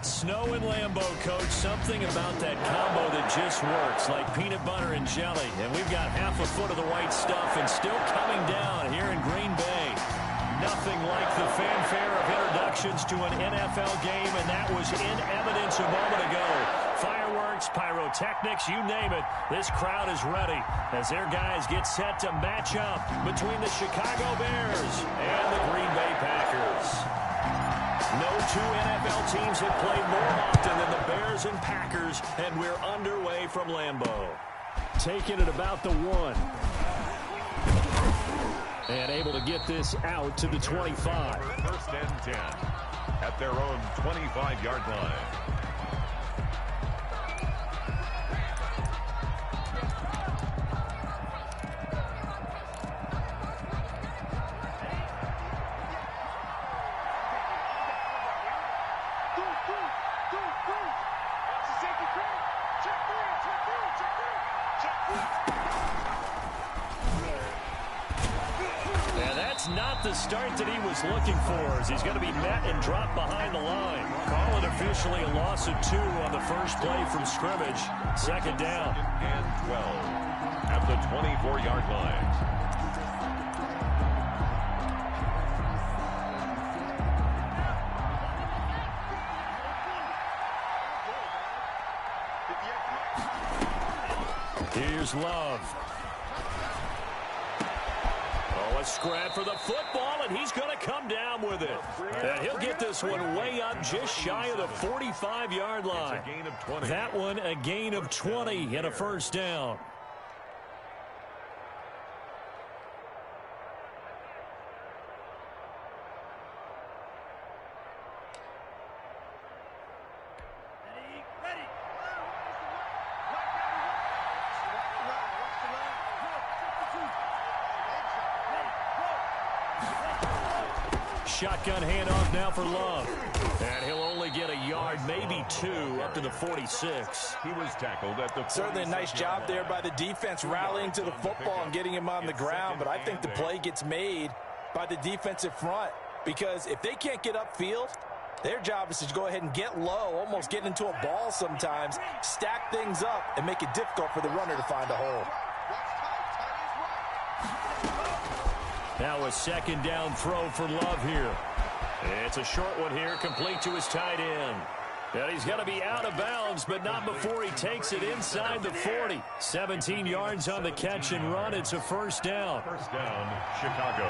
Snow and Lambeau, Coach. Something about that combo that just works, like peanut butter and jelly. And we've got half a foot of the right stuff and still coming down here in Green Bay. Nothing like the fanfare of introductions to an NFL game, and that was in evidence a moment ago. Fireworks, pyrotechnics, you name it. This crowd is ready as their guys get set to match up between the Chicago Bears and the Green Bay Packers. No two NFL teams have played more often than the Bears and Packers, and we're underway from Lambeau. Taking it about the 1. And able to get this out to the 25. First and 10 at their own 25-yard line. Not the start that he was looking for, as he's going to be met and dropped behind the line. Call it officially a loss of 2 on the first play from scrimmage. Second down. And 12 at the 24-yard line. Here's Love. A scrap for the football, and he's going to come down with it. And he'll get this one way up just shy of the 45-yard line. That one a gain of 20 and a first down. Shotgun handoff now for Love. And he'll only get a yard, maybe 2, up to the 46. He was tackled at the 46. Certainly a nice job there by the defense rallying to the football and getting him on the ground. But I think the play gets made by the defensive front, because if they can't get upfield, their job is to go ahead and get low, almost get into a ball sometimes, stack things up, and make it difficult for the runner to find a hole. Now a second down throw for Love here. It's a short one here, complete to his tight end. And he's going to be out of bounds, but not before he takes it inside the 40. 17 yards on the catch and run. It's a first down. First down, Chicago.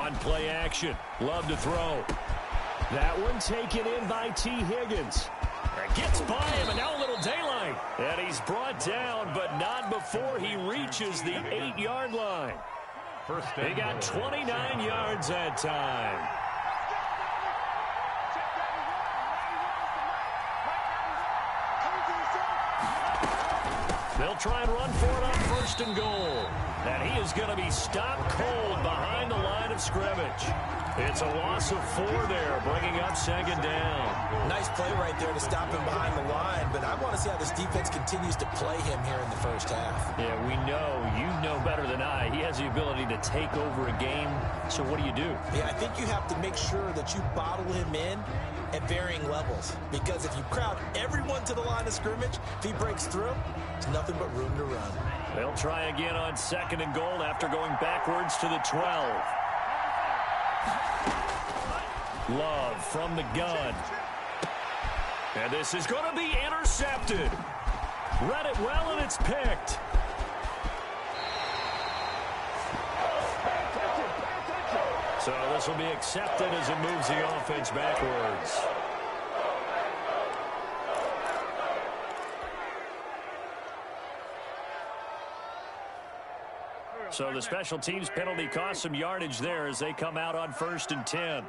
On play action. Love to throw. That one taken in by T. Higgins. Gets by him, and now a little daylight. And he's brought down, but not before he reaches the 8-yard line. He got 29 yards that time. They'll try and run for it on first and goal. And he is going to be stopped cold behind the line of scrimmage. It's a loss of 4 there, bringing up second down. Nice play right there to stop him behind the line, but I want to see how this defense continues to play him here in the first half. Yeah, we know, you know better than I, he has the ability to take over a game, so what do you do? Yeah, I think you have to make sure that you bottle him in at varying levels, because if you crowd everyone to the line of scrimmage, if he breaks through, there's nothing but room to run. They'll try again on second and goal after going backwards to the 12. Love from the gun. And this is going to be intercepted. Read it well, and it's picked. So this will be accepted as it moves the offense backwards. So the special teams penalty cost some yardage there as they come out on first and 10.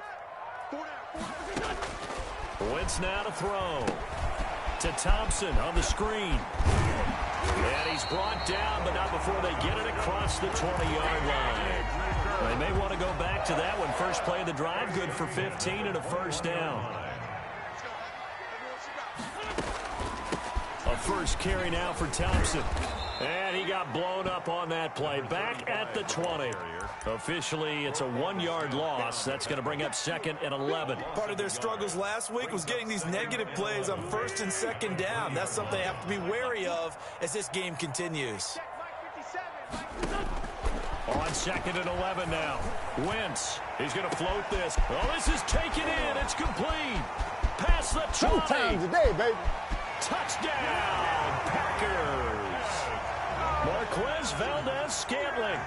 Wentz now to throw. To Thompson on the screen. And he's brought down, but not before they get it across the 20-yard line. They may want to go back to that one. First play of the drive, good for 15 and a first down. A first carry now for Thompson. And he got blown up on that play. Back at the 20. Officially, it's a 1-yard loss. That's going to bring up 2nd and 11. Part of their struggles last week was getting these negative plays on 1st and 2nd down. That's something they have to be wary of as this game continues. On 2nd and 11 now. Wentz. He's going to float this. Oh, this is taken in. It's complete. Past the 20. 2 times a day, baby. Touchdown, Packers. Marquez Valdez-Scantling,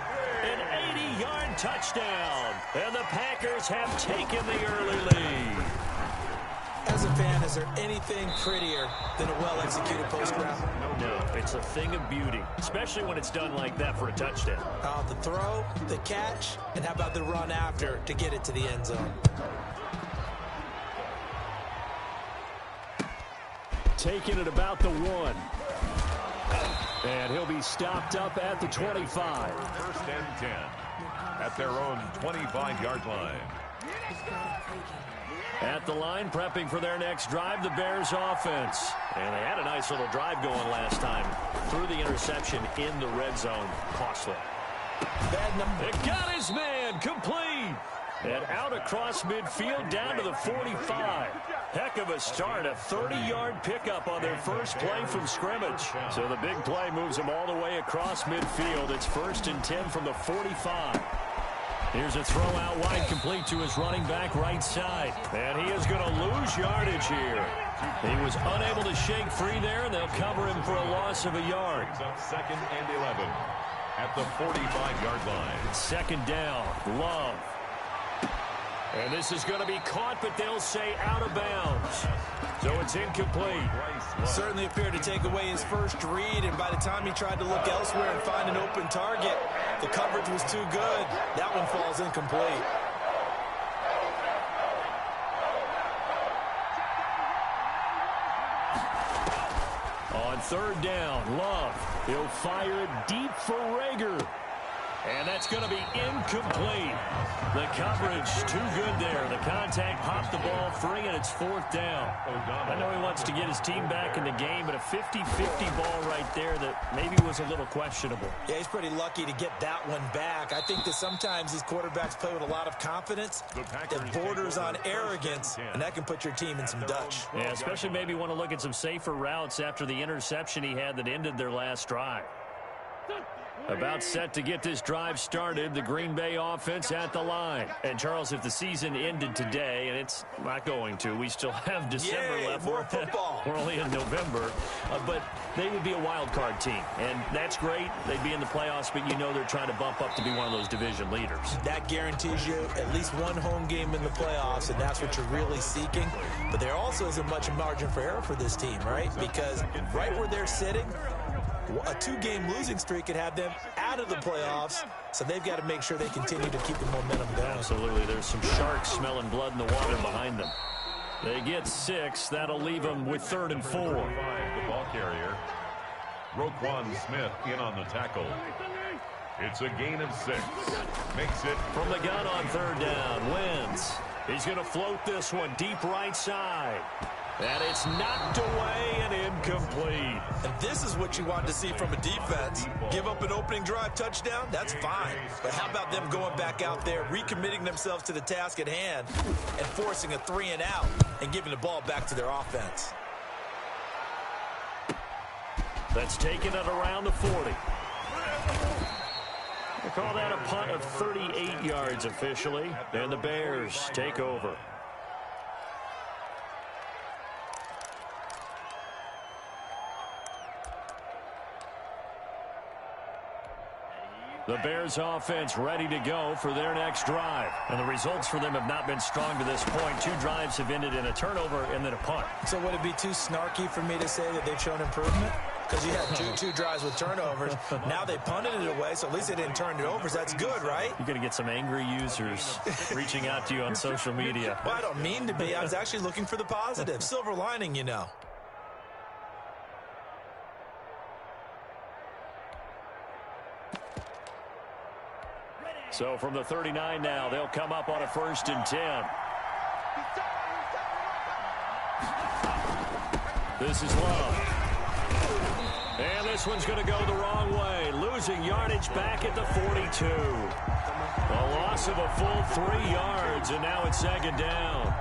an 80-yard touchdown. And the Packers have taken the early lead. As a fan, is there anything prettier than a well-executed post route? No, it's a thing of beauty, especially when it's done like that for a touchdown. The throw, the catch, and how about the run after to get it to the end zone? Taking it about the 1. And he'll be stopped up at the 25. 1st and 10 at their own 25-yard line. At the line, prepping for their next drive, the Bears offense. And they had a nice little drive going last time. Threw the interception in the red zone. Costly. Bad number. It got his man complete. And out across midfield down to the 45. Heck of a start, a 30-yard pickup on their first play from scrimmage. So the big play moves them all the way across midfield. It's 1st and 10 from the 45. Here's a throw out wide, complete to his running back right side. And he is going to lose yardage here. He was unable to shake free there, and they'll cover him for a loss of a yard. 2nd and 11 at the 45-yard line. 2nd down, Love. And this is going to be caught, but they'll say out of bounds. So it's incomplete. Certainly appeared to take away his first read, and by the time he tried to look elsewhere and find an open target, the coverage was too good. That one falls incomplete. On 3rd down, Love. He'll fire it deep for Rager. And that's going to be incomplete. The coverage too good there. The contact popped the ball free, and it's 4th down. I know he wants to get his team back in the game, but a 50-50 ball right there that maybe was a little questionable. Yeah, he's pretty lucky to get that one back. I think that sometimes these quarterbacks play with a lot of confidence that borders on arrogance, and that can put your team in some Dutch. Yeah, especially maybe want to look at some safer routes after the interception he had that ended their last drive. About set to get this drive started, the Green Bay offense at the line. And, Charles, if the season ended today, and it's not going to, we still have December left. More football. We're only in November. But they would be a wild card team, and that's great. They'd be in the playoffs, but you know they're trying to bump up to be one of those division leaders. That guarantees you at least one home game in the playoffs, and that's what you're really seeking. But there also isn't much margin for error for this team, right? Because right where they're sitting, a 2-game losing streak could have them out of the playoffs, so they've got to make sure they continue to keep the momentum going. Absolutely. There's some sharks smelling blood in the water behind them. They get 6. That'll leave them with 3rd and 4. The ball carrier, Roquan Smith, in on the tackle. It's a gain of 6. Makes it from the gun on 3rd down. Wentz. He's going to float this one deep right side. And it's knocked away and incomplete. And this is what you want to see from a defense. Give up an opening drive touchdown, that's fine. But how about them going back out there, recommitting themselves to the task at hand, and forcing a 3 and out, and giving the ball back to their offense. That's taken it around the 40. They call that a punt of 38 yards officially. And the Bears take over. The Bears offense ready to go for their next drive. And the results for them have not been strong to this point. 2 drives have ended in a turnover and then a punt. So would it be too snarky for me to say that they've shown improvement? Because you had two drives with turnovers. Now they punted it away, so at least they didn't turn it over. So that's good, right? You're going to get some angry users reaching out to you on social media. Well, I don't mean to be. I was actually looking for the positive. Silver lining, you know. So from the 39 now, they'll come up on a 1st and 10. This is Love. And this one's going to go the wrong way, losing yardage back at the 42. A loss of a full 3 yards, and now it's second down.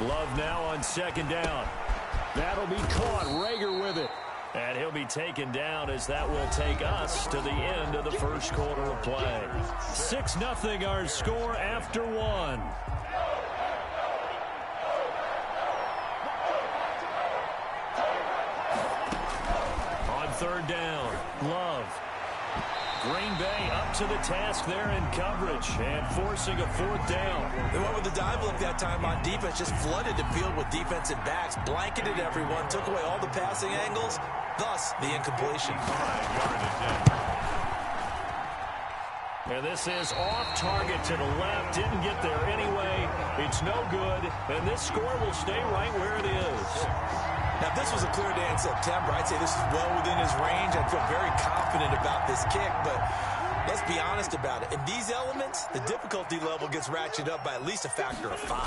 Love now on second down. That'll be caught. Rager with it. And he'll be taken down as that will take us to the end of the first quarter of play. 6-0 our score after 1. On third down, Love. Green Bay up to the task there in coverage and forcing a fourth down. They went with the dive look that time on defense, just flooded the field with defensive backs, blanketed everyone, took away all the passing angles, thus the incompletion. And this is off target to the left, didn't get there anyway. It's no good, and this score will stay right where it is. Now, if this was a clear day in September, I'd say this is well within his range. I'd feel very confident about this kick, but let's be honest about it. In these elements, the difficulty level gets ratcheted up by at least a factor of 5.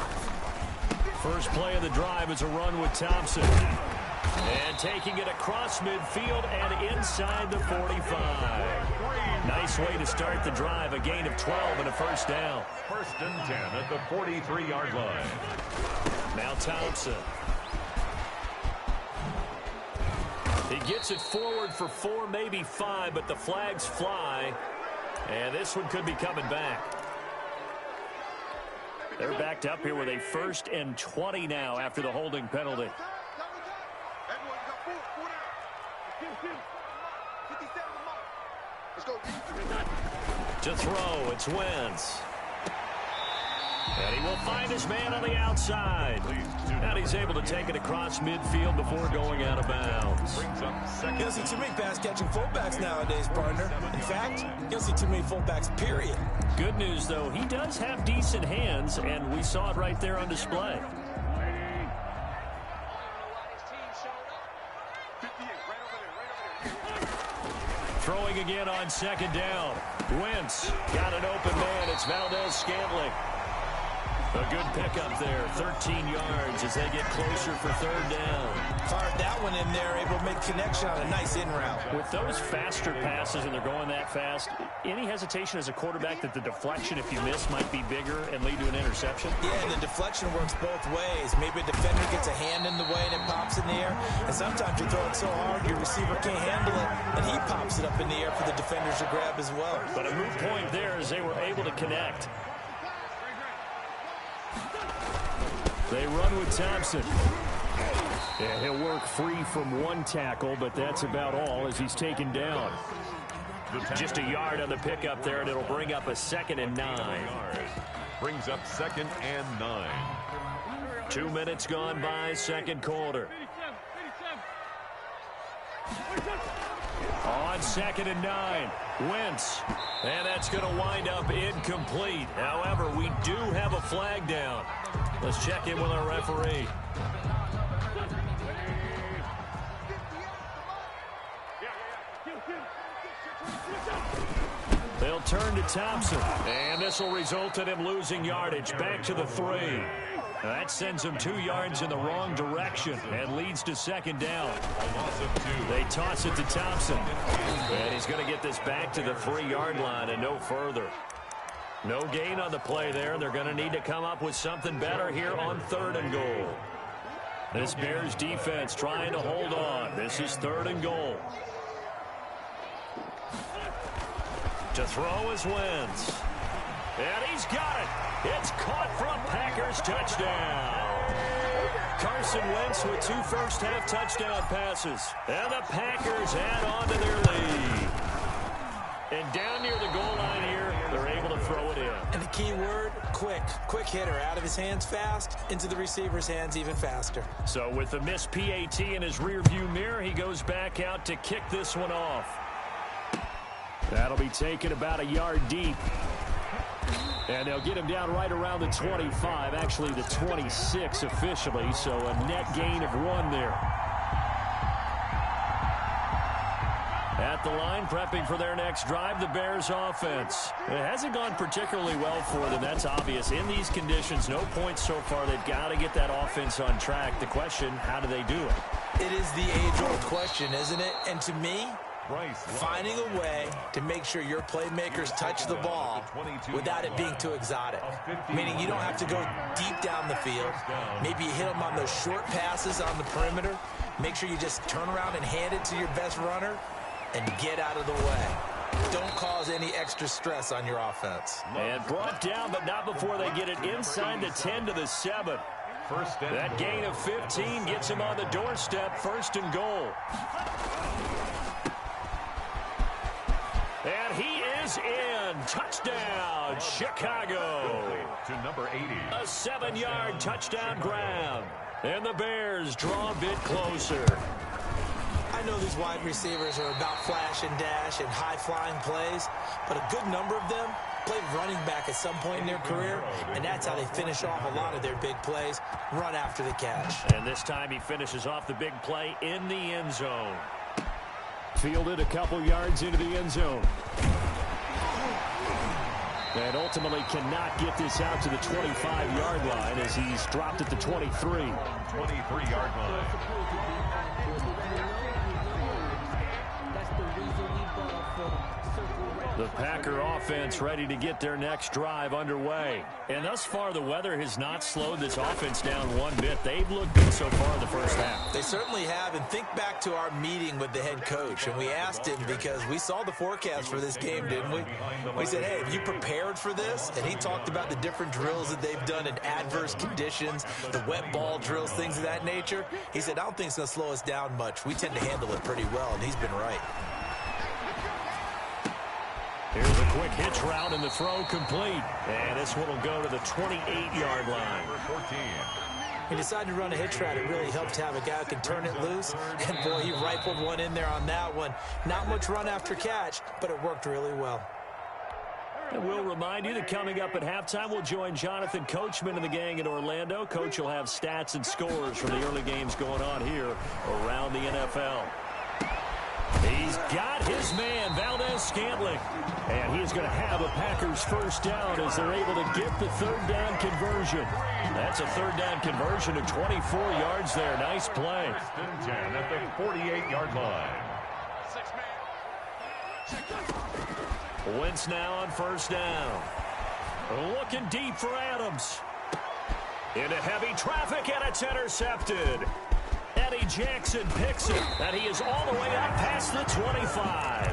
First play of the drive is a run with Thompson. And taking it across midfield and inside the 45. Nice way to start the drive, a gain of 12 and a first down. First and 10 at the 43-yard line. Now Thompson. He gets it forward for 4, maybe 5, but the flags fly. And this one could be coming back. They're backed up here with a 1st and 20 now after the holding penalty. To throw, it's Wentz. And he will find his man on the outside. And he's able to take it across midfield before going out of bounds. You don't see too many pass-catching fullbacks nowadays, partner. In fact, you don't see too many fullbacks, period. Good news, though, he does have decent hands, and we saw it right there on display. Throwing again on second down. Wentz got an open man. It's Valdez-Scantling. A good pickup there, 13 yards as they get closer for third down. Fired that one in there, able to make connection on a nice in route. With those faster passes and they're going that fast, any hesitation as a quarterback that the deflection, if you miss, might be bigger and lead to an interception? Yeah, and the deflection works both ways. Maybe a defender gets a hand in the way and it pops in the air. And sometimes you throw it so hard your receiver can't handle it, and he pops it up in the air for the defenders to grab as well. But a moot point there as they were able to connect. They run with Thompson. Yeah, he'll work free from one tackle, but that's about all as he's taken down. Just a yard on the pickup there, and it'll bring up a 2nd and 9. Brings up 2nd and 9. 2 minutes gone by, second quarter. On 2nd and 9, Wentz. And that's going to wind up incomplete. However, we do have a flag down. Let's check in with our referee. They'll turn to Thompson. And this will result in him losing yardage back to the 3. That sends him 2 yards in the wrong direction and leads to second down. They toss it to Thompson. And he's going to get this back to the 3-yard line and no further. No gain on the play there. They're going to need to come up with something better here on 3rd and goal. This Bears defense trying to hold on. This is 3rd and goal. To throw is Wentz. And he's got it. It's caught for a Packers touchdown. Carson Wentz with 2 first-half touchdown passes. And the Packers add on to their lead. And down near the goal line here, they're able to throw it in. And the key word, quick. Quick hitter. Out of his hands fast, into the receiver's hands even faster. So with the missed PAT in his rearview mirror, he goes back out to kick this one off. That'll be taken about a yard deep. And they'll get him down right around the 25, actually the 26 officially, so a net gain of 1 there. At at the line, prepping for their next drive, the Bears offense. It hasn't gone particularly well for them, that's obvious. In these conditions, no points so far. They've got to get that offense on track. The question, how do they do it? It is the age-old question, isn't it? And to me, finding a way to make sure your playmakers touch the ball without it being too exotic. Meaning you don't have to go deep down the field. Maybe you hit them on those short passes on the perimeter. Make sure you just turn around and hand it to your best runner and get out of the way. Don't cause any extra stress on your offense. And brought down, but not before they get it inside the 10 to the 7. That gain of 15 gets him on the doorstep, 1st and goal. And he is in. Touchdown, Chicago. To number 80. A 7-yard touchdown grab. And the Bears draw a bit closer. I know these wide receivers are about flash and dash and high-flying plays, but a good number of them played running back at some point in their career, and that's how they finish off a lot of their big plays, run after the catch. And this time he finishes off the big play in the end zone. Fielded a couple yards into the end zone. And ultimately cannot get this out to the 25-yard line as he's dropped at the 23. 23-yard line. The Packer offense ready to get their next drive underway. And thus far, the weather has not slowed this offense down one bit. They've looked good so far in the first half. They certainly have. And think back to our meeting with the head coach. And we asked him because we saw the forecast for this game, didn't we? We said, hey, have you prepared for this? And he talked about the different drills that they've done in adverse conditions, the wet ball drills, things of that nature. He said, I don't think it's going to slow us down much. We tend to handle it pretty well, and he's been right. Here's a quick hitch route, and the throw complete. And this one will go to the 28-yard line. He decided to run a hitch route. It really helps to have a guy who can turn it loose. And, boy, he rifled one in there on that one. Not much run after catch, but it worked really well. And we'll remind you that coming up at halftime, we'll join Jonathan Coachman and the gang in Orlando. Coach will have stats and scores from the early games going on here around the NFL. He's got his man, Valdez-Scantling. And he's going to have a Packers first down as they're able to get the third down conversion. That's a third down conversion of 24 yards there. Nice play. 10 at the 48-yard line. Wentz now on first down. Looking deep for Adams. Into heavy traffic, and it's intercepted. Eddie Jackson picks it, and he is all the way up past the 25.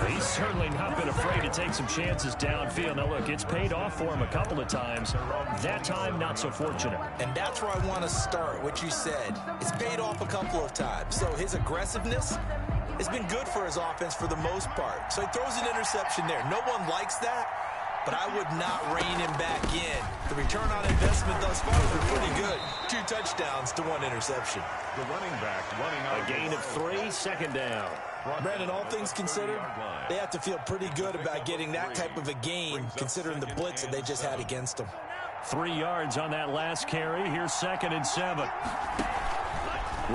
He's certainly not been afraid to take some chances downfield. Now, look, it's paid off for him a couple of times. That time, not so fortunate. And that's where I want to start, what you said. It's paid off a couple of times. So his aggressiveness has been good for his offense for the most part. So he throws an interception there. No one likes that. But I would not rein him back in. The return on investment thus far has been pretty good. 2 touchdowns to 1 interception. The running back running a gain of 3, second down. Brandon, all things considered, they have to feel pretty good about getting that type of a gain considering the blitz that they just had against them. 3 yards on that last carry. Here's 2nd and 7.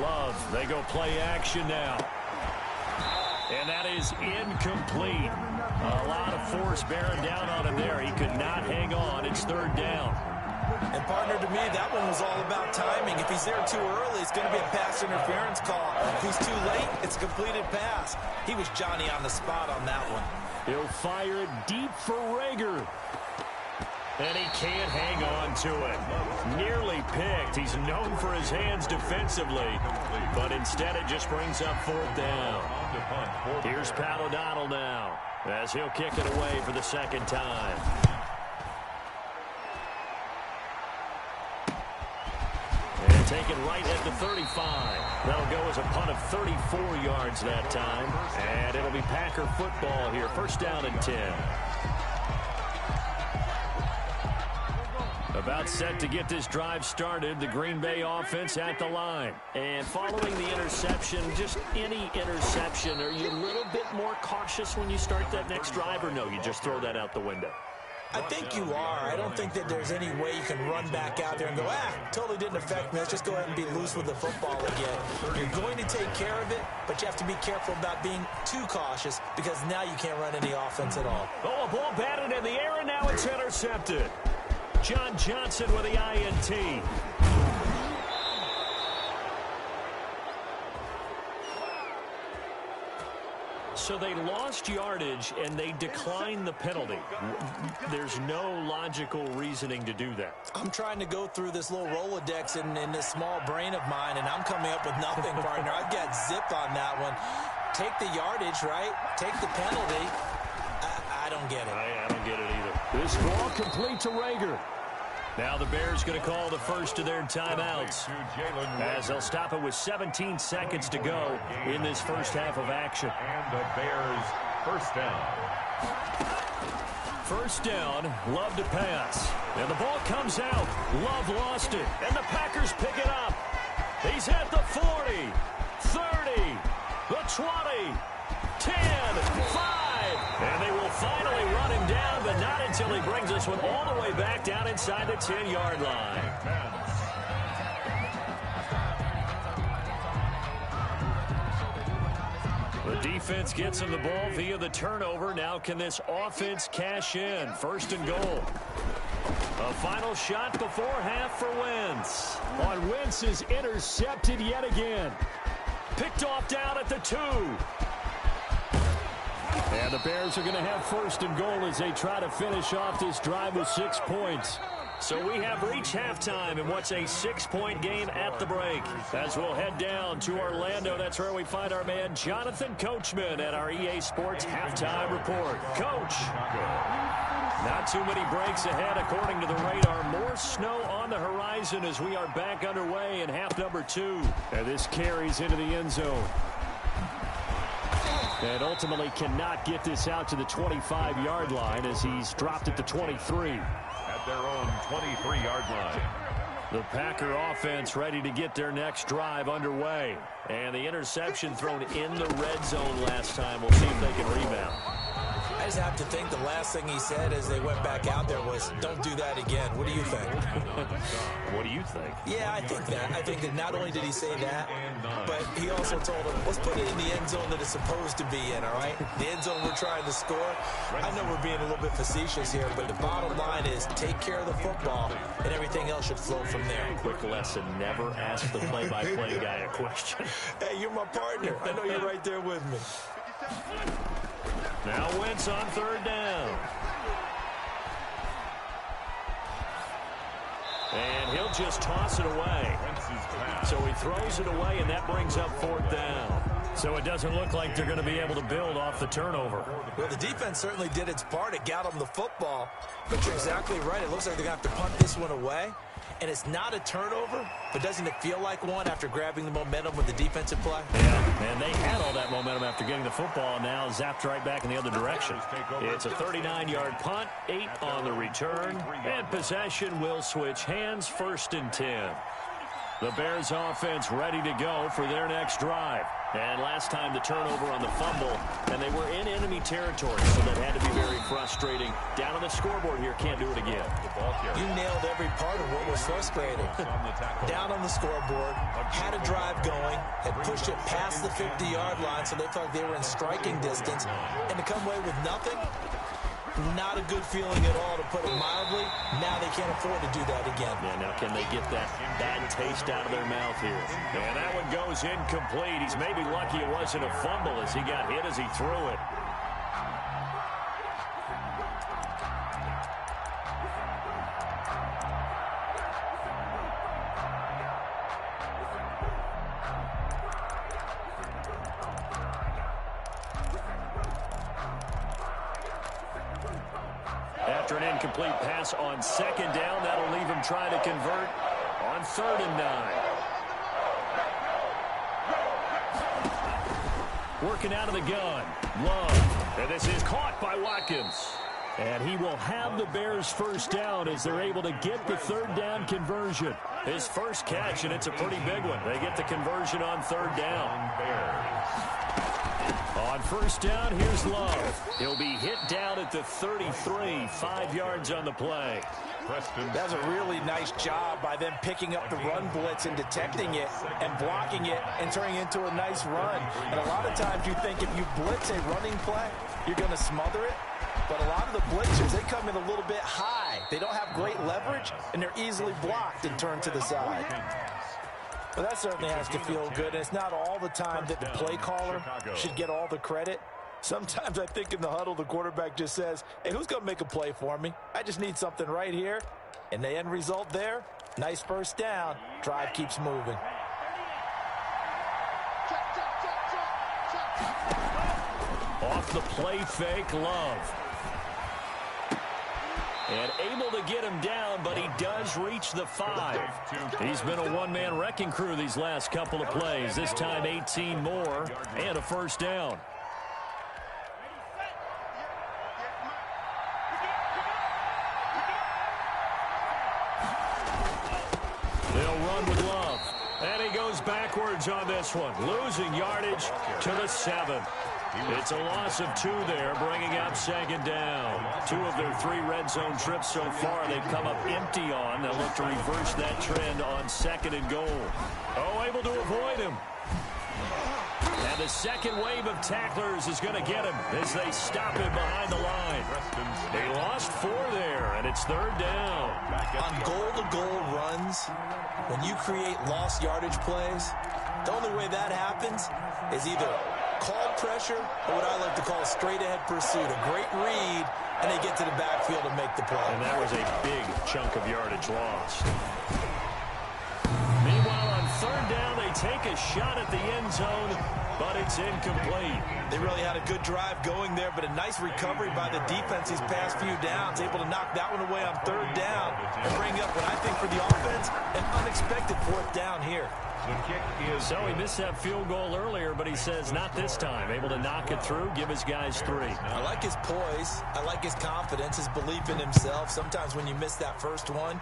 Love, they go play action now. And that is incomplete. A lot of force bearing down on him there. He could not hang on. It's 3rd down. And, partner, to me, that one was all about timing. If he's there too early, it's going to be a pass interference call. If he's too late, it's a completed pass. He was Johnny on the spot on that one. He'll fire it deep for Rager. And he can't hang on to it. Nearly picked. He's known for his hands defensively. But instead it just brings up 4th down. Here's Pat O'Donnell now as he'll kick it away for the 2nd time. And taken right at the 35. That'll go as a punt of 34 yards that time. And it'll be Packer football here. 1st down and 10. About set to get this drive started, the Green Bay offense at the line. And following the interception, just any interception, are you a little bit more cautious when you start that next drive, or no, you just throw that out the window? I think you are. I don't think that there's any way you can run back out there and go, totally didn't affect me. Let's just go ahead and be loose with the football again. You're going to take care of it, but you have to be careful about being too cautious because now you can't run any offense at all. Oh, a ball batted in the air, and now it's intercepted. John Johnson with the INT. So they lost yardage, and they declined the penalty. There's no logical reasoning to do that. I'm trying to go through this little Rolodex in this small brain of mine, and I'm coming up with nothing, partner. I've got zip on that one. Take the yardage, right? Take the penalty. I don't get it. I don't get it either. This ball complete to Rager. Now the Bears going to call the first of their timeouts, as they'll stop it with 17 seconds to go in this first half of action. And the Bears first down. First down, Love to pass. And the ball comes out. Love lost it. And the Packers pick it up. He's at the 40, 30, the 20, 10, 5. And they will finally run him down, but not until he brings this one all the way back down inside the 10-yard line. The defense gets him the ball via the turnover. Now can this offense cash in? First and goal. A final shot before half for Wentz. On Wentz is intercepted yet again. Picked off down at the 2. And the Bears are going to have first and goal as they try to finish off this drive with 6 points. So we have reached halftime in what's a 6-point game at the break. As we'll head down to Orlando, that's where we find our man Jonathan Coachman at our EA Sports Halftime Report. Coach, not too many breaks ahead according to the radar. More snow on the horizon as we are back underway in half number 2. And this carries into the end zone. And ultimately cannot get this out to the 25-yard line as he's dropped at the 23. At their own 23-yard line. The Packer offense ready to get their next drive underway. And the interception thrown in the red zone last time. We'll see if they can rebound. I just have to think the last thing he said as they went back out there was, don't do that again. What do you think? What do you think? Yeah, I think that. I think that not only did he say that, but he also told him, let's put it in the end zone that it's supposed to be in, all right? The end zone we're trying to score. I know we're being a little bit facetious here, but the bottom line is take care of the football, and everything else should flow from there. Quick lesson, never ask the play-by-play guy a question. Hey, you're my partner. I know you're right there with me. Now Wentz on third down. And he'll just toss it away. So he throws it away, and that brings up fourth down. So it doesn't look like they're going to be able to build off the turnover. Well, the defense certainly did its part. It got them the football. But you're exactly right. It looks like they're going to have to punt this one away. And it's not a turnover, but doesn't it feel like one after grabbing the momentum with the defensive play? Yeah, and they had all that momentum after getting the football, and now zapped right back in the other direction. It's a 39-yard punt, 8 on the return, and possession will switch hands, first and 10. The Bears offense ready to go for their next drive. And last time the turnover on the fumble, and they were in enemy territory, so that had to be very frustrating. Down on the scoreboard here, can't do it again. You nailed every part of what was frustrating. Down on the scoreboard, had a drive going, had pushed it past the 50-yard line, so they felt like they were in striking distance, and to come away with nothing, not a good feeling at all, to put it mildly. Now they can't afford to do that again. Yeah, now can they get that bad taste out of their mouth here? And that one goes incomplete. He's maybe lucky it wasn't a fumble as he got hit as he threw it. After an incomplete pass on second down, that'll leave him trying to convert on 3rd and 9. Working out of the gun. Love. And this is caught by Watkins. And he will have the Bears first down as they're able to get the 3rd down conversion. His first catch, and it's a pretty big one. They get the conversion on 3rd down. On first down, here's Love. He'll be hit down at the 33, 5 yards on the play. That was a really nice job by them picking up the run blitz and detecting it and blocking it and turning it into a nice run. And a lot of times you think if you blitz a running play, you're going to smother it. But a lot of the blitzers, they come in a little bit high. They don't have great leverage, and they're easily blocked and turned to the side. But that certainly has to feel good. And it's not all the time that the play caller should get all the credit. Sometimes I think in the huddle, the quarterback just says, hey, who's going to make a play for me? I just need something right here. And the end result there, nice first down. Drive keeps moving. Off the play fake, Love. And able to get him down, but he does reach the 5. He's been a one-man wrecking crew these last couple of plays. This time 18 more and a first down. They'll run with Love. And he goes backwards on this one, losing yardage to the 7. It's a loss of 2 there, bringing up second down. 2 of their 3 red zone trips so far they've come up empty on. They'll look to reverse that trend on second and goal. Oh, able to avoid him. And the second wave of tacklers is going to get him as they stop him behind the line. They lost 4 there, and it's third down. On goal-to-goal runs, when you create lost yardage plays, the only way that happens is either called pressure or what I like to call a straight-ahead pursuit, a great read, and they get to the backfield and make the play. And that was a big chunk of yardage lost. Meanwhile, on third down, they take a shot at the end zone, but it's incomplete. They really had a good drive going there, but a nice recovery by the defense these past few downs, able to knock that one away on third down and bring up what I think for the offense, an unexpected fourth down here. The kick is... So he missed that field goal earlier, but he says not this time. Able to knock it through, give his guys 3. I like his poise. I like his confidence, his belief in himself. Sometimes when you miss that first one,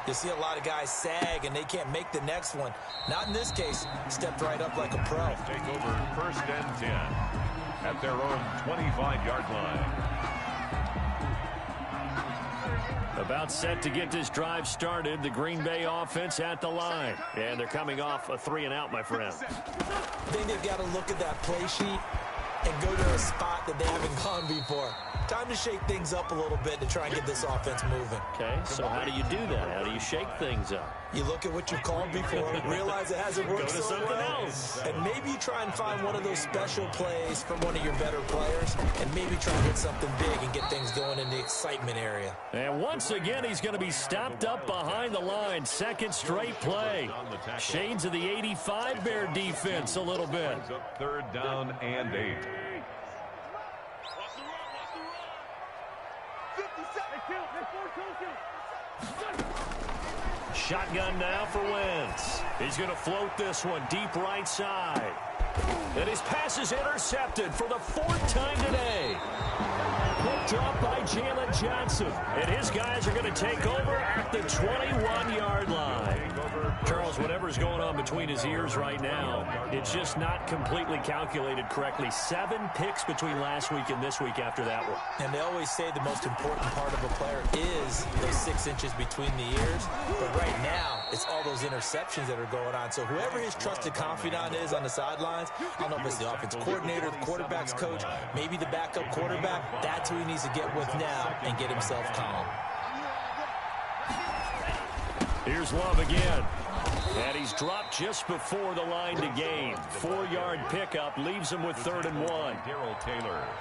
you see a lot of guys sag and they can't make the next one. Not in this case. Stepped right up like a pro. Take over first and 10 at their own 25-yard line. About set to get this drive started. The Green Bay offense at the line. And they're coming off a 3-and-out, my friend. I think they've got to look at that play sheet and go to a spot that they haven't gone before. Time to shake things up a little bit to try and get this offense moving. Okay, so how do you do that? How do you shake things up? You look at what you've called before, realize it hasn't worked Go to so something well, else. and maybe you try and find one of those special plays from one of your better players, and maybe try and hit something big and get things going in the excitement area. And once again, he's going to be stopped up behind the line. Second straight play. Shades of the 85 Bear defense a little bit. Third down and 8. Shotgun now for Wentz. He's going to float this one deep right side. And his pass is intercepted for the 4th time today. Picked up by Jalen Johnson. And his guys are going to take over at the 21-yard line. Charles, whatever's going on between his ears right now, it's just not completely calculated correctly. 7 picks between last week and this week after that one. And they always say the most important part of a player is those 6 inches between the ears. But right now, it's all those interceptions that are going on. So whoever his trusted confidant is on the sidelines, I don't know if it's the offense coordinator, the quarterback's coach, maybe the backup quarterback, that's who he needs to get with now and get himself calm. Here's Love again. And he's dropped just before the line to gain. 4-yard pickup leaves him with 3rd and 1.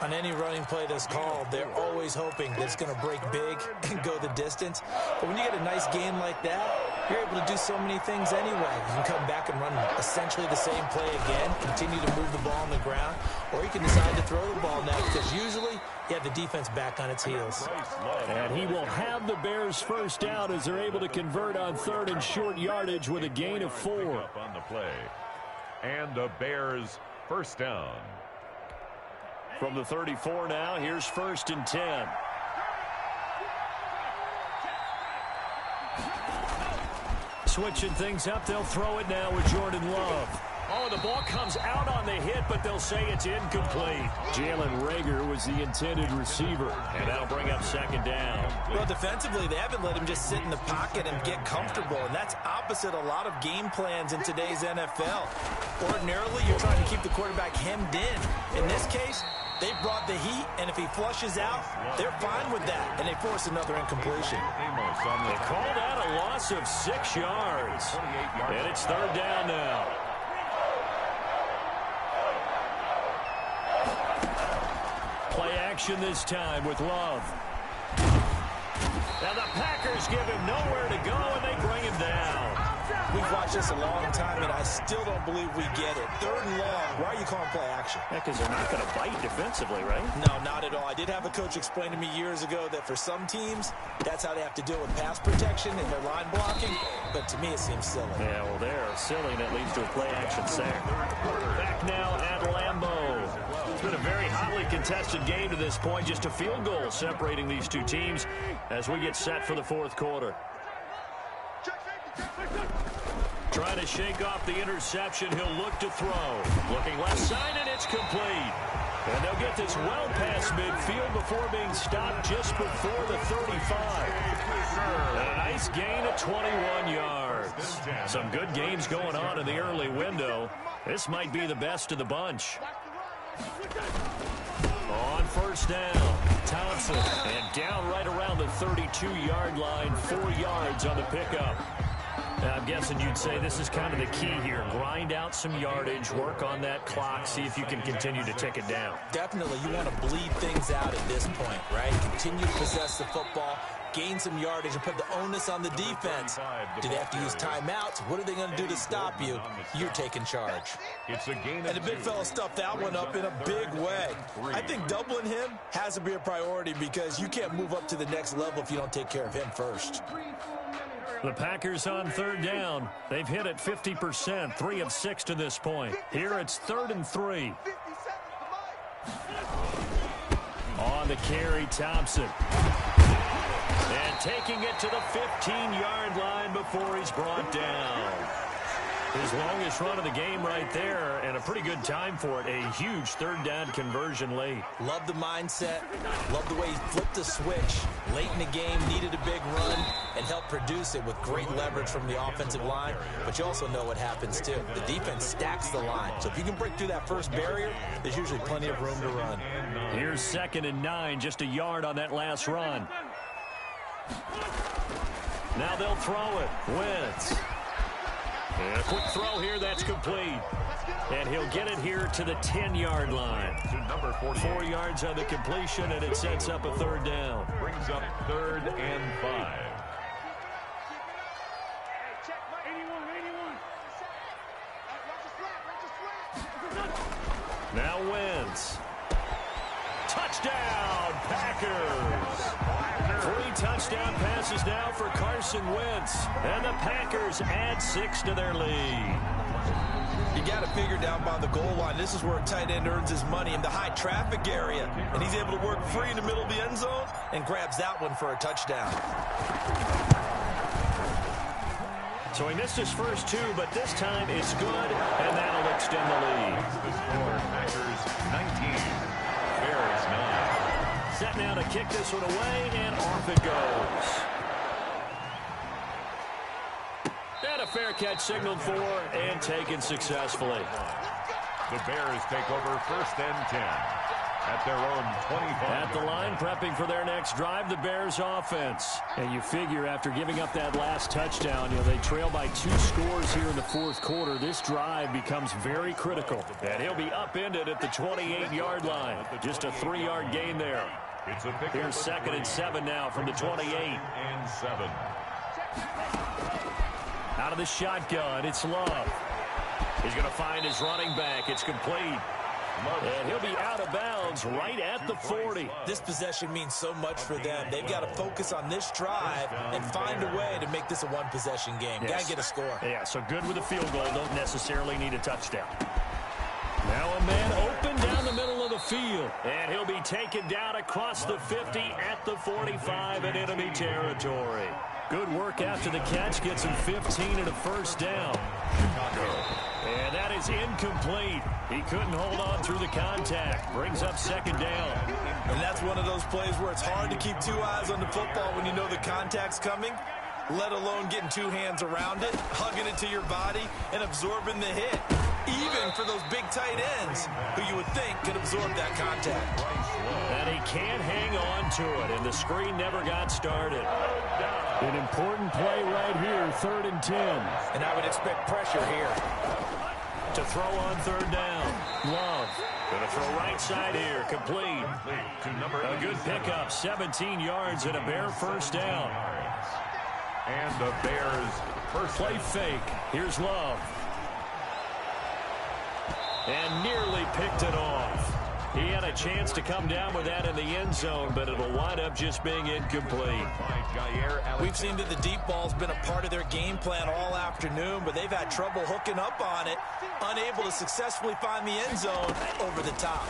On any running play that's called, they're always hoping that it's going to break big and go the distance. But when you get a nice game like that, you're able to do so many things anyway. You can come back and run essentially the same play again, continue to move the ball on the ground, or you can decide to throw the ball now because usually you have the defense back on its heels. And he will have the Bears first down as they're able to convert on 3rd and short yardage with a gain of 4. On the play. And the Bears first down. From the 34 now, here's 1st and 10. Switching things up, they'll throw it now with Jordan Love. Oh, the ball comes out on the hit, but they'll say it's incomplete. Jalen Reagor was the intended receiver, and that'll bring up second down. Well, defensively, they haven't let him just sit in the pocket and get comfortable, and that's opposite a lot of game plans in today's NFL. Ordinarily, you're trying to keep the quarterback hemmed in. In this case, they brought the heat, and if he flushes out, they're fine with that, and they force another incompletion. They call that a loss of 6 yards, and it's third down now. Play action this time with Love. Now the Packers give him nowhere to go, and they bring him down. We've watched this a long time, and I still don't believe we get it. Third and long. Why are you calling play action? Yeah, because they're not going to bite defensively, right? No, not at all. I did have a coach explain to me years ago that for some teams, that's how they have to deal with pass protection and their line blocking. But to me, it seems silly. Yeah, well, they're silly, and it leads to a play action sack. Back now at Lambeau. It's been a very hotly contested game to this point. Just a field goal separating these two teams as we get set for the fourth quarter. Trying to shake off the interception. He'll look to throw. Looking left side, and it's complete. And they'll get this well past midfield before being stopped just before the 35. And a nice gain of 21 yards. Some good games going on in the early window. This might be the best of the bunch. On first down, Thompson. And down right around the 32-yard line, 4 yards on the pickup. Now, I'm guessing you'd say this is kind of the key here. Grind out some yardage, work on that clock, see if you can continue to tick it down. Definitely, you want to bleed things out at this point, right? Continue to possess the football, gain some yardage, and put the onus on the defense. Do they have to use timeouts? What are they going to do to stop you? You're taking charge. It's a gain, and the big fella stuffed that one up in a big way. I think doubling him has to be a priority because you can't move up to the next level if you don't take care of him first. The Packers on third down. They've hit it 50%, 3 of 6 to this point. Here it's 3rd and 3. On the carry, Thompson. And taking it to the 15-yard line before he's brought down. His longest run of the game right there, and a pretty good time for it. A huge third down conversion late. Love the mindset. Love the way he flipped the switch. Late in the game, needed a big run, and helped produce it with great leverage from the offensive line. But you also know what happens, too. The defense stacks the line. So if you can break through that first barrier, there's usually plenty of room to run. Here's 2nd and 9, just a yard on that last run. Now they'll throw it. Wentz. And a quick throw here, that's complete. And he'll get it here to the 10-yard line. To number 4 yards on the completion, and it sets up a third down. Brings up 3rd and 5. Now Wentz. Touchdown, Packers. 3 touchdown passes now for Carson Wentz. And the Packers add 6 to their lead. You got to figure down by the goal line. This is where a tight end earns his money in the high traffic area. And he's able to work free in the middle of the end zone and grabs that one for a touchdown. So he missed his first 2, but this time it's good, and that'll extend the lead. The score, Packers 19, Bears 9. Set now to kick this one away, and off it goes. And a fair catch signaled for and taken successfully. The Bears take over 1st and 10 at their own 25. At the line, prepping for their next drive, the Bears offense. And you figure after giving up that last touchdown, they trail by 2 scores here in the fourth quarter. This drive becomes very critical. And he'll be upended at the 28-yard line. Just a 3-yard gain there. Here's 2nd and 7 now from the 28. 2nd and 7. Out of the shotgun, it's Love. He's going to find his running back. It's complete. And he'll be out of bounds right at the 40. This possession means so much for them. They've got to focus on this drive and find a way to make this a one-possession game. Got to get a score. Yeah, so good with a field goal. Don't necessarily need a touchdown. Now a man open down the middle of the field. And he'll be taken down across the 50 at the 45 in enemy territory. Good work after the catch. Gets him 15 and a first down. And that is incomplete. He couldn't hold on through the contact. Brings up second down. And that's one of those plays where it's hard to keep two eyes on the football when you know the contact's coming, let alone getting two hands around it, hugging it to your body, and absorbing the hit. Even for those big tight ends who you would think could absorb that contact. And he can't hang on to it, and the screen never got started. An important play right here, 3rd and 10. And I would expect pressure here. To throw on 3rd down. Love. Going to throw right side here. Complete. A good pickup. 17 yards and a Bear first down. And the Bears first play fake. Here's Love. And nearly picked it off. He had a chance to come down with that in the end zone, but it'll wind up just being incomplete. We've seen that the deep ball's been a part of their game plan all afternoon, but they've had trouble hooking up on it, unable to successfully find the end zone over the top.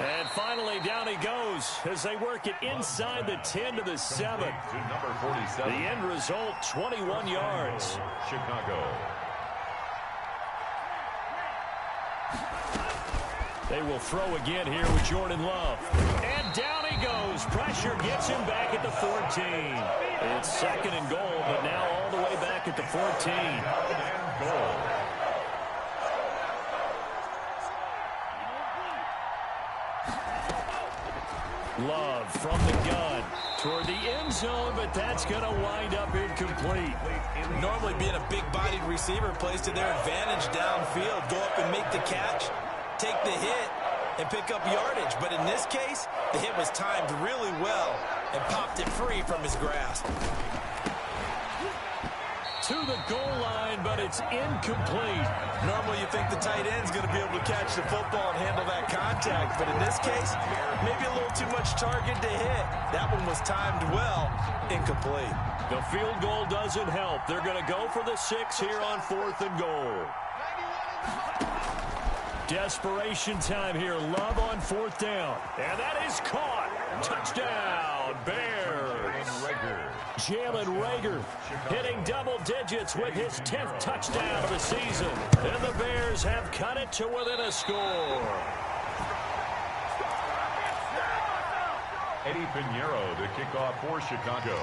And finally, down he goes as they work it inside the 10 to the 7. To number 47. The end result, 21 yards. Chicago. They will throw again here with Jordan Love. And down he goes. Pressure gets him back at the 14. It's 2nd and goal, but now all the way back at the 14. And goal. Love from the gun toward the end zone, but that's going to wind up incomplete. Normally being a big-bodied receiver plays to their advantage downfield. Go up and make the catch, take the hit, and pick up yardage. But in this case, the hit was timed really well and popped it free from his grasp. To the goal line, but it's incomplete. Normally you think the tight end's going to be able to catch the football and handle that contact, but in this case, maybe a little too much target to hit. That one was timed well, incomplete. The field goal doesn't help. They're going to go for the 6 here on 4th and goal. Desperation time here. Love on 4th down. And that is caught. Touchdown, Bears. Jalen Reagor hitting double digits with his 10th touchdown of the season. And the Bears have cut it to within a score. Eddie Pinheiro to kick off for Chicago.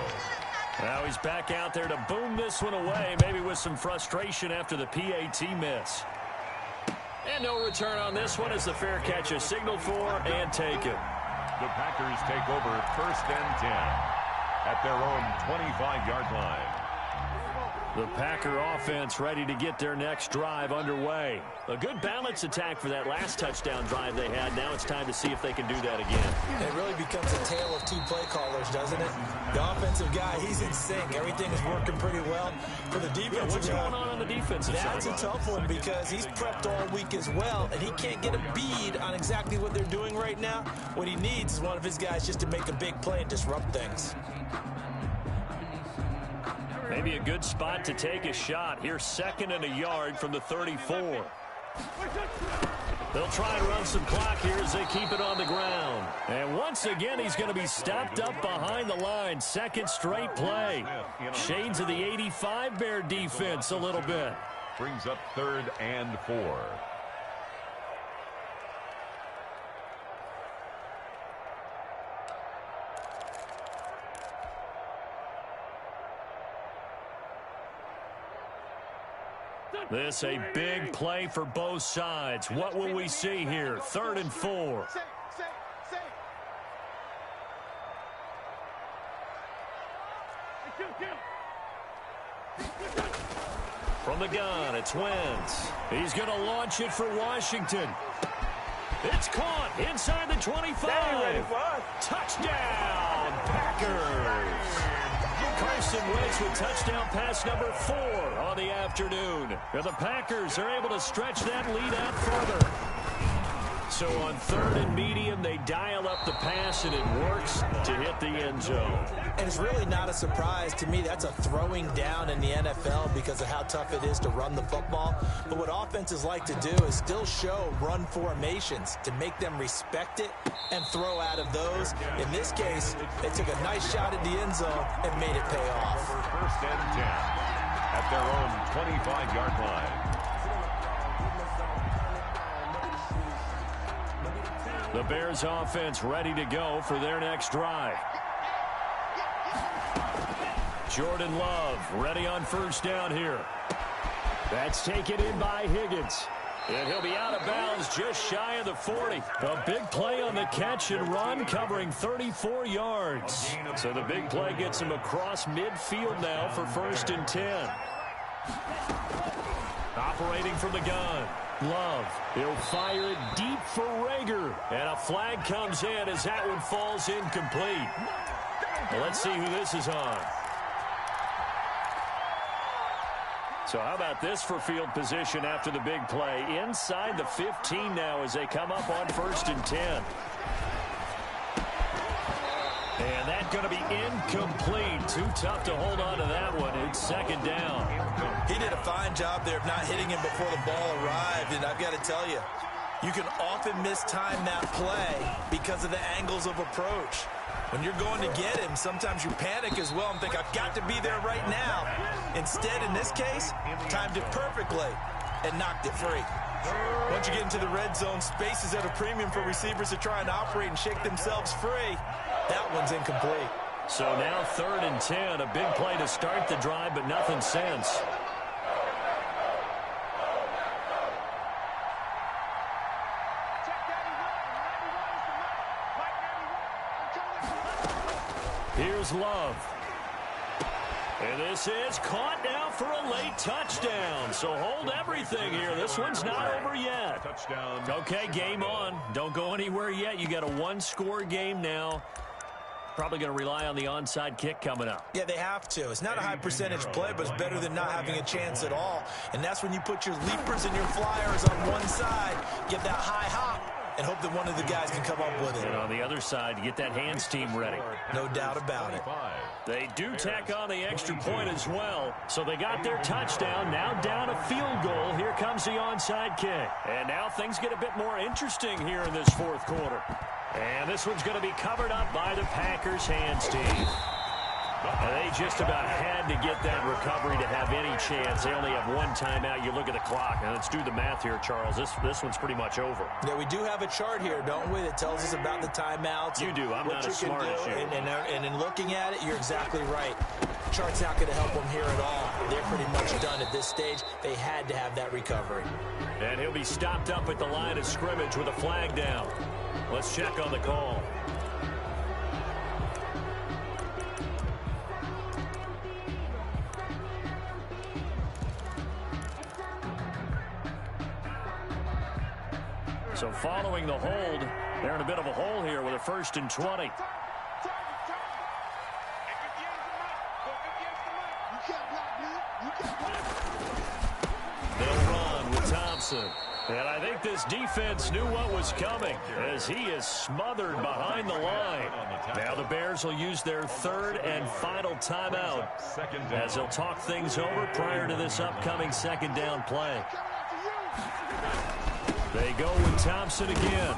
Now he's back out there to boom this one away, maybe with some frustration after the PAT miss. And no return on this one as the fair catch is signaled for and taken. The Packers take over 1st and 10 at their own 25-yard line. The Packer offense ready to get their next drive underway. A good balance attack for that last touchdown drive they had. Now it's time to see if they can do that again. It really becomes a tale of two play callers, doesn't it? The offensive guy, he's in sync. Everything is working pretty well. For the defensive guy, what's going on the defensive side? That's a tough one because he's prepped all week as well, and he can't get a bead on exactly what they're doing right now. What he needs is one of his guys just to make a big play and disrupt things. Maybe a good spot to take a shot. Here's 2nd and a yard from the 34. They'll try and run some clock here as they keep it on the ground. And once again, he's going to be stopped up behind the line. 2nd straight play. Shades of the 85 Bear defense a little bit. Brings up 3rd and 4. This a big play for both sides. What will we see here? 3rd and 4. From the gun, it's Wentz. He's going to launch it for Washington. It's caught inside the 25. Touchdown, Packers. Carson Wentz with touchdown pass number 4 on the afternoon. And the Packers are able to stretch that lead out further. So on 3rd and medium, they dial up the pass, and it works to hit the end zone. And it's really not a surprise to me. That's a throwing down in the NFL because of how tough it is to run the football. But what offenses like to do is still show run formations to make them respect it and throw out of those. In this case, they took a nice shot at the end zone and made it pay off. First and 10 at their own 25-yard line. The Bears offense ready to go for their next drive. Jordan Love ready on 1st down here. That's taken in by Higgins. And he'll be out of bounds just shy of the 40. A big play on the catch and run, covering 34 yards. So the big play gets him across midfield now for 1st and 10. Operating from the gun. Love. He'll fire it deep for Rager. And a flag comes in as that one falls incomplete. Well, let's see who this is on. So how about this for field position after the big play? Inside the 15 now as they come up on 1st and 10. And that's going to be incomplete. Too tough to hold on to that one. It's 2nd down. He did a fine job there of not hitting him before the ball arrived. And I've got to tell you, you can often mistime that play because of the angles of approach. When you're going to get him, sometimes you panic as well and think, I've got to be there right now. Instead, in this case, timed it perfectly and knocked it free. Once you get into the red zone, space is at a premium for receivers to try and operate and shake themselves free. That one's incomplete. So now 3rd and 10, a big play to start the drive, but nothing since. Here's Love. And this is caught now for a late touchdown. So hold everything here. This one's not over yet. Touchdown. Okay, game on. Don't go anywhere yet. You got a 1-score game now. Probably going to rely on the onside kick coming up. Yeah, they have to. It's not a high percentage play, but it's better than not having a chance at all. And that's when you put your leapers and your flyers on one side, get that high hop, and hope that one of the guys can come up with it. And on the other side, you get that hands team ready. No doubt about it. They do tack on the extra point as well. So they got their touchdown. Now down a field goal. Here comes the onside kick. And now things get a bit more interesting here in this 4th quarter. And this one's going to be covered up by the Packers hands team. And they just about had to get that recovery to have any chance. They only have one timeout. You look at the clock. And let's do the math here, Charles. This one's pretty much over. Yeah, we do have a chart here, don't we, that tells us about the timeouts. You do. I'm not as smart as you. And in looking at it, you're exactly right. The chart's not going to help them here at all. They're pretty much done at this stage. They had to have that recovery. And he'll be stopped up at the line of scrimmage with a flag down. Let's check on the call. So following the hold, they're in a bit of a hole here with a 1st and 20. They'll run with Thompson. And I think this defense knew what was coming as he is smothered behind the line. Now the Bears will use their 3rd and final timeout as they'll talk things over prior to this upcoming 2nd down play. They go with Thompson again.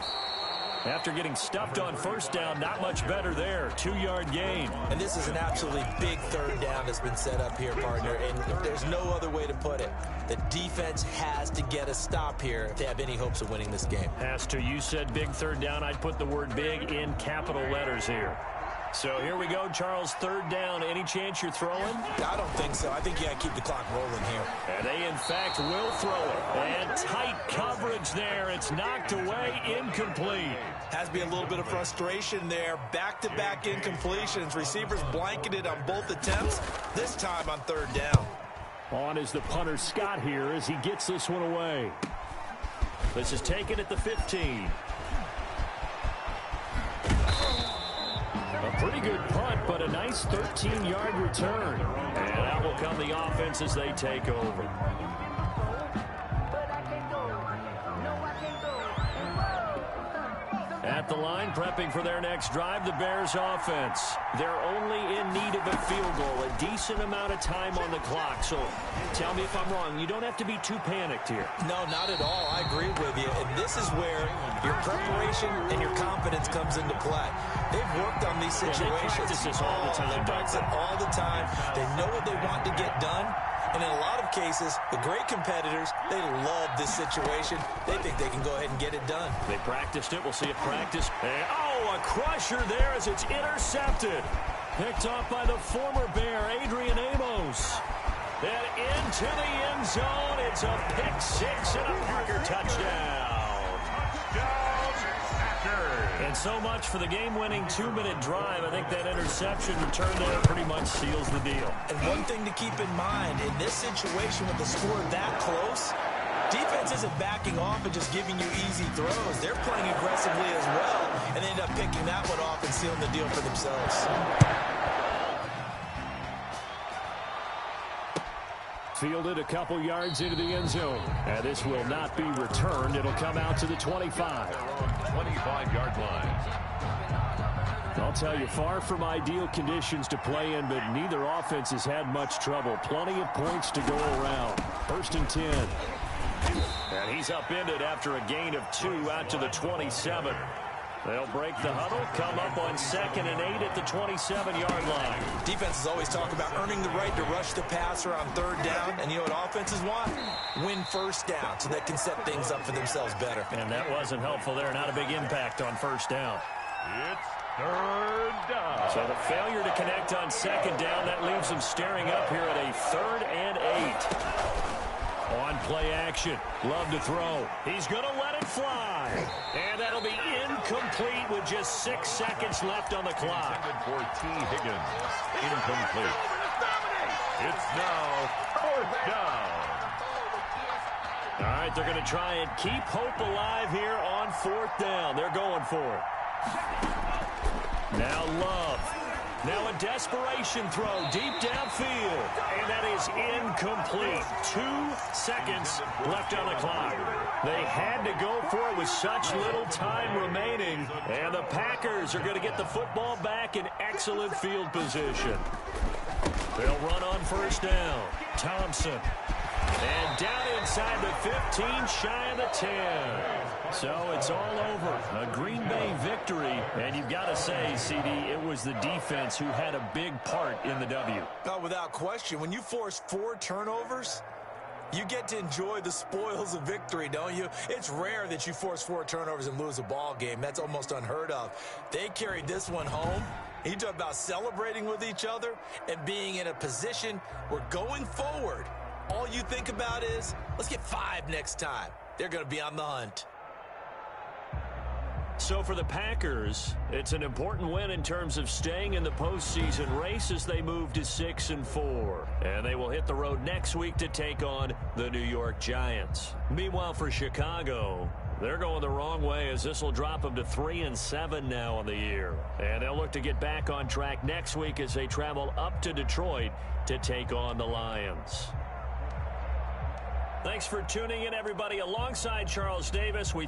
After getting stuffed on 1st down, not much better there. 2-yard gain. And this is an absolutely big 3rd down that's been set up here, partner. And there's no other way to put it. The defense has to get a stop here if they have any hopes of winning this game. Has to. You said big 3rd down. I'd put the word big in capital letters here. So here we go, Charles, 3rd down. Any chance you're throwing? I don't think so. I think you got to keep the clock rolling here. And they, in fact, will throw it. And tight coverage there. It's knocked away, incomplete. Has to be a little bit of frustration there. Back-to-back incompletions. Receivers blanketed on both attempts, this time on 3rd down. On is the punter, Scott, here as he gets this one away. This is taken at the 15. A pretty good punt, but a nice 13-yard return. And that will come the offense as they take over. At the line, prepping for their next drive, the Bears offense. They're only in need of a field goal, a decent amount of time on the clock. So tell me if I'm wrong. You don't have to be too panicked here. No, not at all. I agree with you. And this is where your preparation and your confidence comes into play. They've worked on these situations. They practice this all the time. They practice it all the time. They know what they want to get done. And in a lot of cases, the great competitors, they love this situation. They think they can go ahead and get it done. They practiced it. We'll see it practice. And, oh, a crusher there as it's intercepted. Picked off by the former Bear, Adrian Amos. And into the end zone. It's a pick six and a Parker touchdown. And so much for the game-winning 2-minute drive. I think that interception return there pretty much seals the deal. And one thing to keep in mind, in this situation with the score that close, defense isn't backing off and just giving you easy throws. They're playing aggressively as well, and they end up picking that one off and sealing the deal for themselves. Fielded a couple yards into the end zone. And this will not be returned. It'll come out to the 25. 25-yard line. I'll tell you, far from ideal conditions to play in, but neither offense has had much trouble. Plenty of points to go around. 1st and 10. And he's upended after a gain of 2 out to the 27. They'll break the huddle, come up on 2nd and 8 at the 27-yard line. Defenses always talk about earning the right to rush the passer on 3rd down. And you know what offenses want? Win 1st down so they can set things up for themselves better. And that wasn't helpful there. Not a big impact on 1st down. It's 3rd down. So the failure to connect on 2nd down, that leaves them staring up here at a 3rd and 8. On play action. Love to throw. He's going to let it fly. And that'll be incomplete with just 6 seconds left on the clock. For T. Higgins. Incomplete. It's now 4th down. All right, they're going to try and keep hope alive here on 4th down. They're going for it. Now Love. Now a desperation throw deep downfield. And that is incomplete. 2 seconds left on the clock. They had to go for it with such little time remaining. And the Packers are going to get the football back in excellent field position. They'll run on 1st down. Thompson. And down inside the 15, shy of the 10. So it's all over. A Green Bay victory. And you've got to say, CD, it was the defense who had a big part in the W. No, without question. When you force 4 turnovers, you get to enjoy the spoils of victory, don't you? It's rare that you force 4 turnovers and lose a ball game. That's almost unheard of. They carried this one home. You talk about celebrating with each other and being in a position where going forward, all you think about is, let's get 5 next time. They're going to be on the hunt. So for the Packers, it's an important win in terms of staying in the postseason race as they move to 6-4. And they will hit the road next week to take on the New York Giants. Meanwhile, for Chicago, they're going the wrong way as this will drop them to 3-7 now on the year. And they'll look to get back on track next week as they travel up to Detroit to take on the Lions. Thanks for tuning in, everybody. Alongside Charles Davis, we